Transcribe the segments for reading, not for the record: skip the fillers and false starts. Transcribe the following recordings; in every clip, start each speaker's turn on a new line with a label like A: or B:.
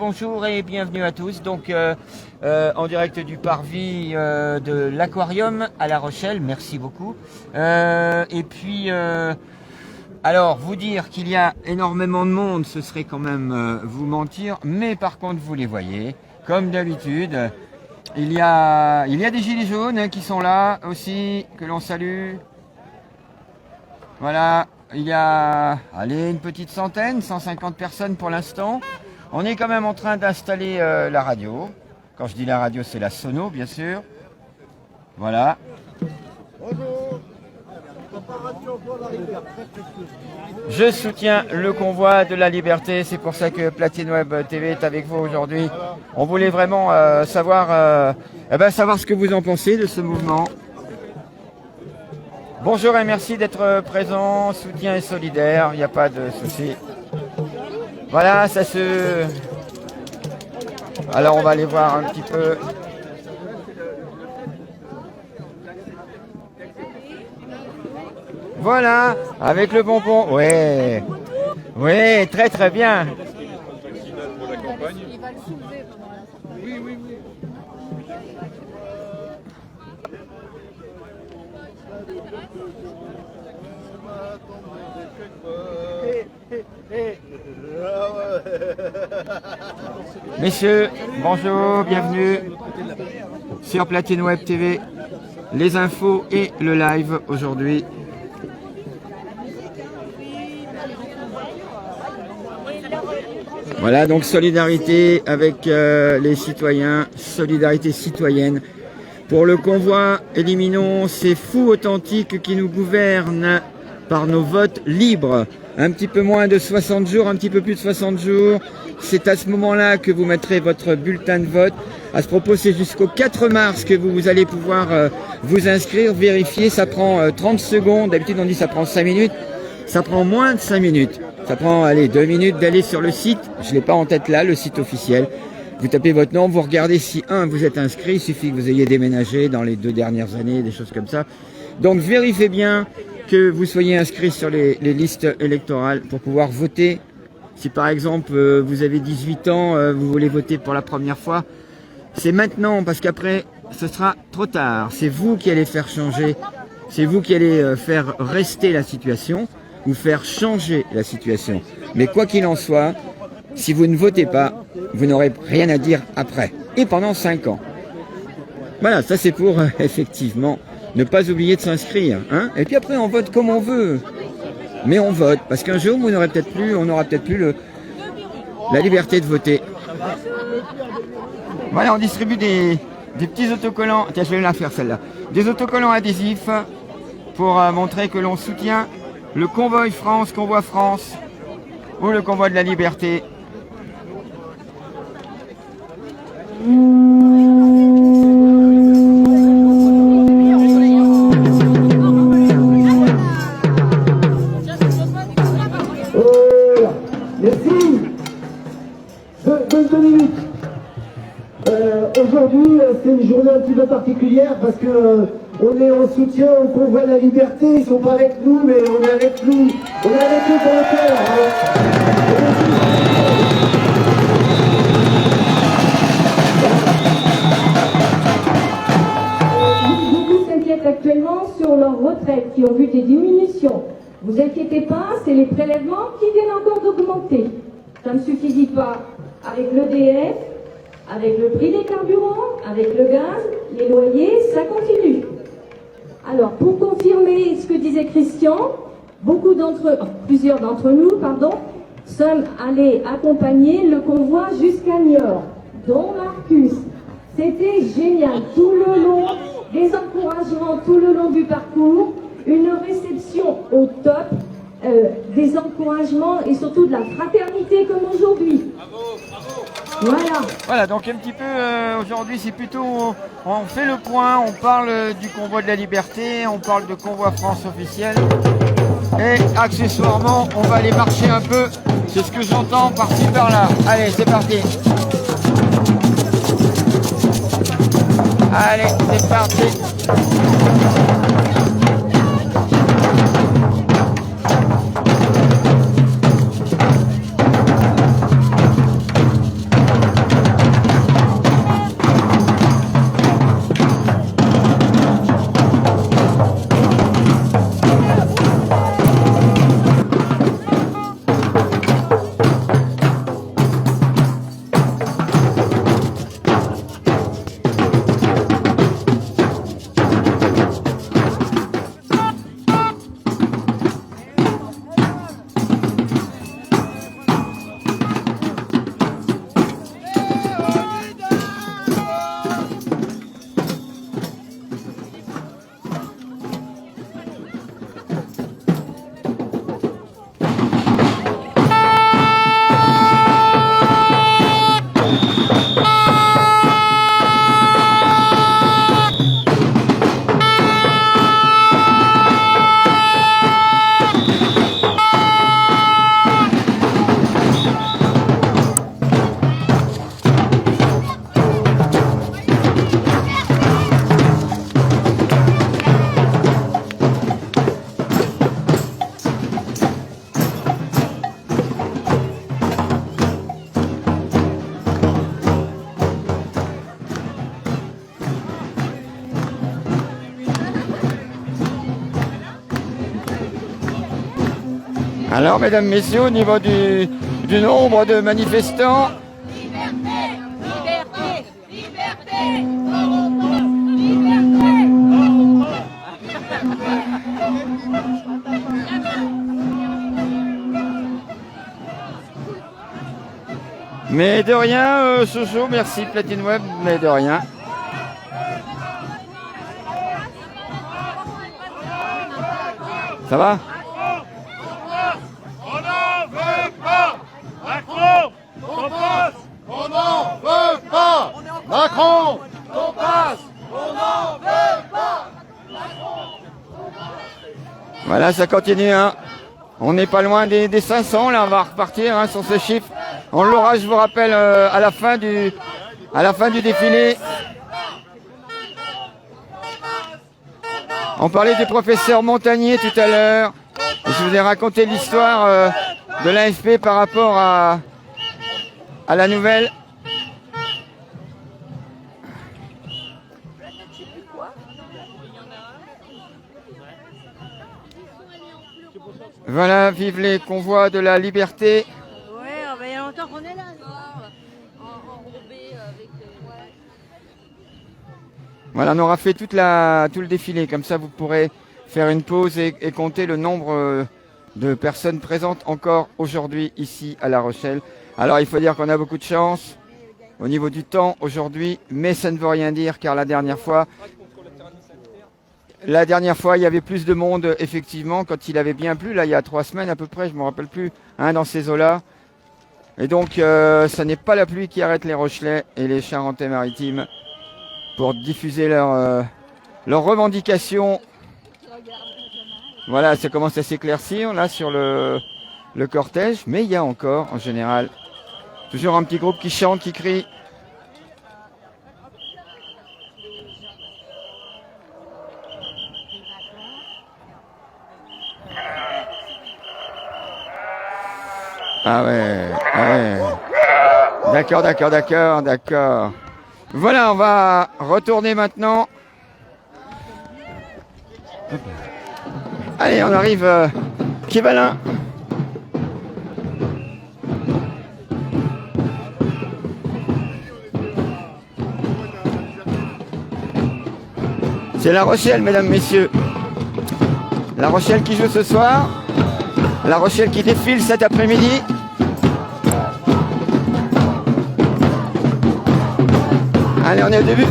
A: bonjour et bienvenue à tous. Donc en direct du parvis de l'Aquarium à La Rochelle, merci beaucoup. Et puis alors vous dire qu'il y a énormément de monde, ce serait quand même vous mentir, mais par contre vous les voyez, comme d'habitude. Il y a des gilets jaunes qui sont là aussi, que l'on salue. Voilà, il y a, allez, une petite centaine, 150 personnes pour l'instant. On est quand même en train d'installer la radio. Quand je dis la radio, c'est la sono, bien sûr. Voilà. Bonjour. Je soutiens le convoi de la liberté. C'est pour ça que Platine Web TV est avec vous aujourd'hui. On voulait vraiment savoir ce que vous en pensez de ce mouvement. Bonjour et merci d'être présent, soutien et solidaire, il n'y a pas de souci. Voilà, ça se... Alors on va aller voir un petit peu. Voilà, avec le bonbon, ouais. Ouais, très très bien. Oui, oui, oui. Messieurs, bonjour, bienvenue sur Platine Web TV, les infos et le live aujourd'hui. Voilà, donc solidarité avec les citoyens, solidarité citoyenne. Pour le convoi, éliminons ces fous authentiques qui nous gouvernent par nos votes libres. Un petit peu moins de 60 jours, un petit peu plus de 60 jours. C'est à ce moment-là que vous mettrez votre bulletin de vote. À ce propos, c'est jusqu'au 4 mars que vous allez pouvoir vous inscrire, vérifier. Ça prend 30 secondes. D'habitude, on dit ça prend 5 minutes. Ça prend moins de 5 minutes. Ça prend, 2 minutes d'aller sur le site. Je ne l'ai pas en tête là, le site officiel. Vous tapez votre nom, vous regardez si, vous êtes inscrit. Il suffit que vous ayez déménagé dans les 2 dernières années, des choses comme ça. Donc, vérifiez bien que vous soyez inscrit sur les listes électorales pour pouvoir voter. Si par exemple vous avez 18 ans, vous voulez voter pour la première fois, c'est maintenant parce qu'après ce sera trop tard. C'est vous qui allez faire changer, c'est vous qui allez faire rester la situation ou faire changer la situation. Mais quoi qu'il en soit, si vous ne votez pas, vous n'aurez rien à dire après. Et pendant 5 ans. Voilà, ça c'est pour effectivement ne pas oublier de s'inscrire, hein. Et puis après, on vote comme on veut. Mais on vote, parce qu'un jour, on n'aura peut-être plus la liberté de voter. Voilà, on distribue des petits autocollants. Tiens, je vais la faire celle-là. Des autocollants adhésifs pour montrer que l'on soutient le convoi France ou le convoi de la liberté.
B: Aujourd'hui, c'est une journée un petit peu particulière parce que on est en soutien au convoi de la liberté. Ils sont pas avec nous, mais on est avec nous. On est avec eux pour le cœur.
C: Beaucoup s'inquiètent actuellement sur leurs retraites qui ont vu des diminutions. Vous inquiétez pas, c'est les prélèvements qui viennent encore d'augmenter. Ça ne suffit pas avec l'EDF. Avec le prix des carburants, avec le gaz, les loyers, ça continue. Alors, pour confirmer ce que disait Christian, plusieurs d'entre nous, sommes allés accompagner le convoi jusqu'à Niort, dont Marcus. C'était génial, tout le long, des encouragements tout le long du parcours, une réception au top, des encouragements et surtout de la fraternité comme aujourd'hui.
A: Voilà, donc un petit peu aujourd'hui c'est plutôt, on fait le point, on parle du convoi de la liberté, on parle de convoi France officiel et accessoirement on va aller marcher un peu, c'est ce que j'entends par-ci par-là. Allez, c'est parti. Allez, c'est parti. Alors, mesdames, messieurs, au niveau du nombre de manifestants, mais de rien, Soso, merci Platine Web, mais de rien. Ça va?
D: On n'en veut pas! Macron, on passe! On n'en veut pas! Macron, on passe! On n'en veut pas!
A: Voilà, ça continue, hein. On n'est pas loin des 500, là, on va repartir hein, sur ce chiffre. On l'aura, je vous rappelle, à la fin du défilé. On parlait du professeur Montagnier tout à l'heure. Je vous ai raconté l'histoire de l'AFP par rapport à la nouvelle. Voilà, vive les convois de la liberté.
E: Ouais, il y a longtemps qu'on est là, enrobé avec...
A: Voilà, on aura fait tout le défilé. Comme ça, vous pourrez faire une pause et compter le nombre de personnes présentes encore aujourd'hui ici à La Rochelle. Alors, il faut dire qu'on a beaucoup de chance au niveau du temps aujourd'hui, mais ça ne veut rien dire car la dernière fois, il y avait plus de monde, effectivement, quand il avait bien plu, là, il y a 3 semaines à peu près, je ne me rappelle plus, hein, dans ces eaux-là. Et donc, ça n'est pas la pluie qui arrête les Rochelais et les Charentais-Maritimes pour diffuser leurs revendications. Voilà, ça commence à s'éclaircir, là, sur le cortège. Mais il y a encore, en général, toujours un petit groupe qui chante, qui crie. Ah ouais. D'accord. Voilà, on va retourner maintenant. Allez, on arrive Kivalin. C'est La Rochelle, mesdames, messieurs. La Rochelle qui joue ce soir. La Rochelle qui défile cet après-midi. Allez, on est au début.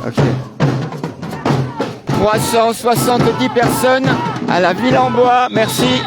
A: Ok. 370 personnes à la Ville-en-Bois. Merci.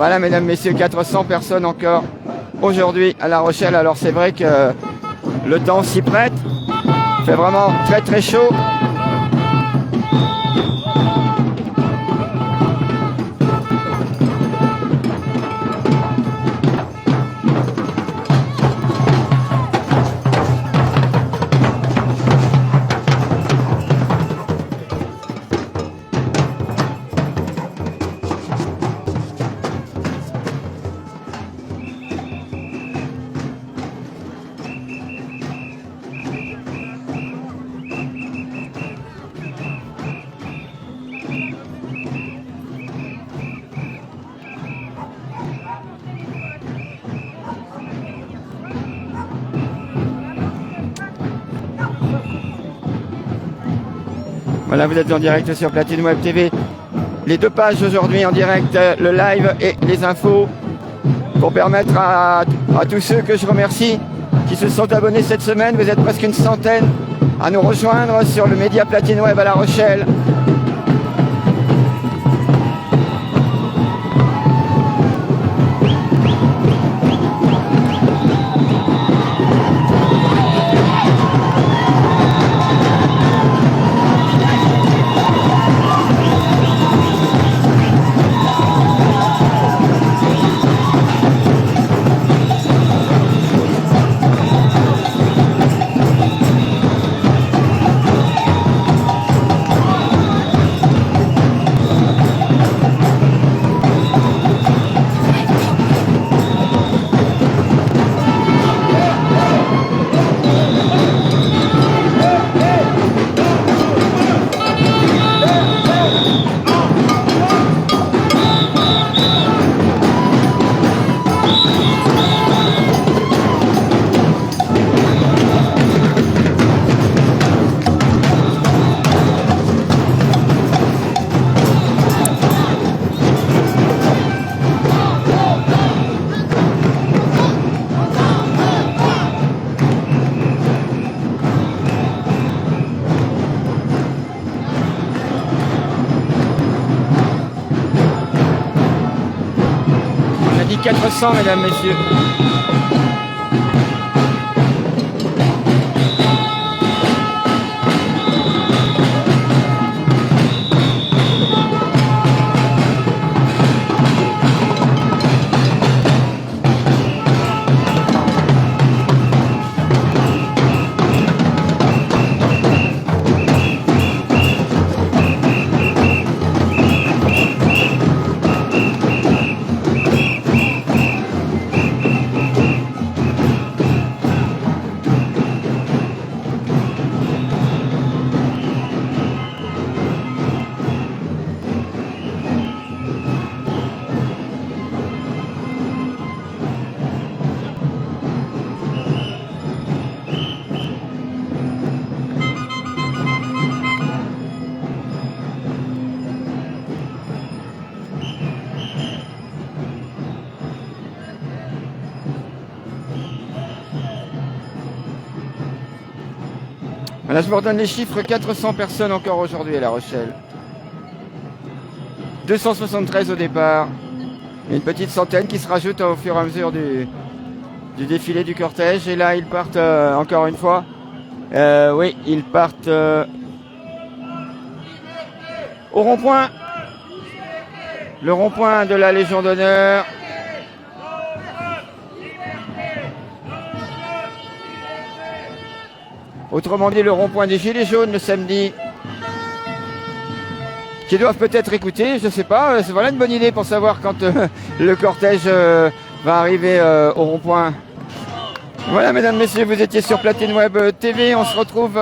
A: Voilà, mesdames, messieurs, 400 personnes encore aujourd'hui à La Rochelle. Alors c'est vrai que le temps s'y prête. Il fait vraiment très très chaud. Voilà, vous êtes en direct sur Platine Web TV. Les deux pages aujourd'hui en direct, le live et les infos, pour permettre à tous ceux que je remercie qui se sont abonnés cette semaine. Vous êtes presque une centaine à nous rejoindre sur le média Platine Web à La Rochelle. On a dit 400, mesdames, messieurs. Voilà, je vous redonne les chiffres, 400 personnes encore aujourd'hui à La Rochelle. 273 au départ. Et une petite centaine qui se rajoute au fur et à mesure du défilé du cortège. Et là, ils partent encore une fois. Oui, ils partent au rond-point. Le rond-point de la Légion d'honneur. Autrement dit, le rond-point des Gilets jaunes le samedi, qui doivent peut-être écouter, je ne sais pas. Voilà une bonne idée pour savoir quand le cortège va arriver au rond-point. Voilà, mesdames, messieurs, vous étiez sur Platine Web TV. On se retrouve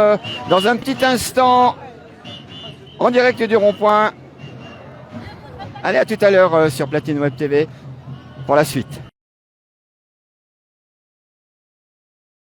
A: dans un petit instant en direct du rond-point. Allez, à tout à l'heure sur Platine Web TV pour la suite.